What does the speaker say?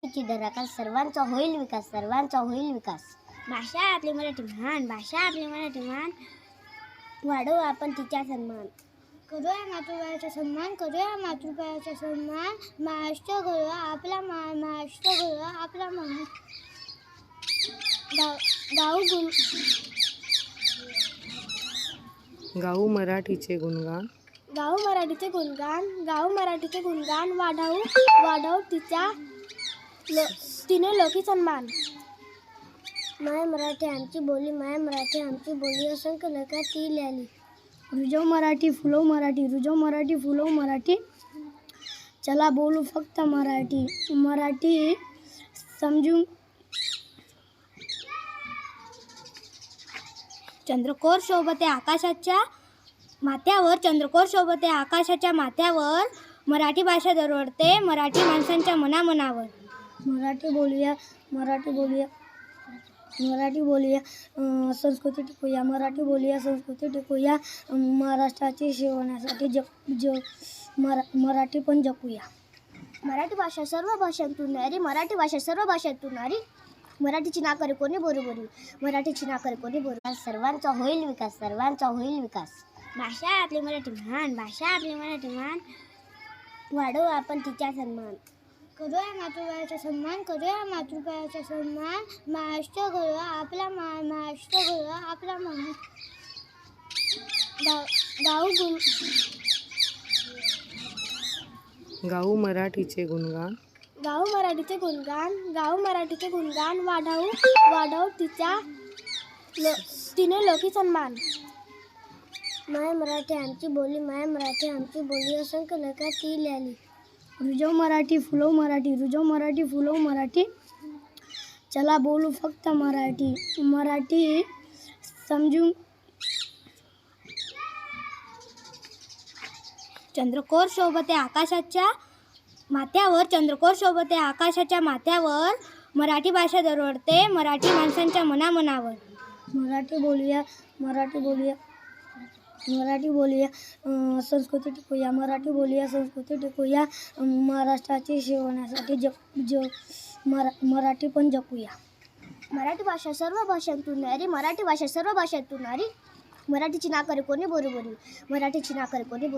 ची दराका सर्वांचा होईल विकास, सर्वांचा होईल विकास. भाषा आपली मराठी महान, भाषा आपली मराठी महान, वाढवू आपण तिचा सन्मान. करूया मातृभाषेचा सन्मान, करूया मातृभाषेचा सन्मान. महाराष्ट्र घडवा आपला मान, महाराष्ट्र घडवा आपला मान. गाऊ मराठीचे गुणगान, गाऊ मराठीचे गुणगान, गाऊ मराठीचे गुणगान. वाढव तिने लोकी सन्मान. माय मराठी आमची बोली, माय मराठी आमची बोली, असंख्य लेखा ती लिहिली. रुजव मराठी फुलव मराठी, रुजव मराठी फुलव मराठी, चला बोलू फक्त मराठी. मराठी समजून चंद्रकोर शोभते आकाशाच्या माथ्यावर, चंद्रकोर शोभते आकाशाच्या माथ्यावर. मराठी भाषा दरवळते मराठी माणसांच्या मनामनावर. मराठी बोलूया, मराठी बोलूया, मराठी बोलूया, संस्कृती टिकूया. मराठी बोलूया, संस्कृती टिकूया. महाराष्ट्राची शिवण्यासाठी मराठी पण जपूया. मराठी भाषा सर्व भाषांतून न्यारी, मराठी भाषा सर्व भाषांतून न्यारी. मराठीची नाकरे कोणी बरोबरी, मराठीची नाकरे कोणी बरोबर. सर्वांचा होईल विकास, सर्वांचा होईल विकास. भाषा आपली मराठी महान, भाषा आपली मराठी महान, वाढवू आपण तिचा सन्मान. करूया मातृभाषेचा सन्मान, करूया मातृभाषेचा सन्मान. महाराष्ट्र घडवा आपला मान, महाराष्ट्र घडवा आपला मान. गाऊ मराठीचे गुणगान, गाऊ मराठीचे गुणगान, गाऊ मराठीचे गुणगान. वाढव तिने लोकी सन्मान. माय मराठी आमची बोली, माय मराठी आमची बोली, असंख्य लेखा ती लिहिली. रुजव मराठी फुलव मराठी, रुजव मराठी फुलव मराठी, चला बोलू फक्त मराठी. मराठी समजून चंद्रकोर शोभते आकाशाच्या माथ्यावर, चंद्रकोर शोभते आकाशाच्या माथ्यावर. मराठी भाषा दरवळते मराठी माणसांच्या मनामनावर. मराठी बोलूया, मराठी बोलूया, मराठी बोलूया, संस्कृती टिकूया. मराठी बोलूया, संस्कृती टिकूया. महाराष्ट्राची शिवण्यासाठी मराठी पण जपूया. मराठी भाषा सर्व भाषांतून न्यारी, मराठी भाषा सर्व भाषांतून न्यारी. मराठीची नाकरे कोणी बरोबरी, मराठीची नाकरे कोणी बरोबर.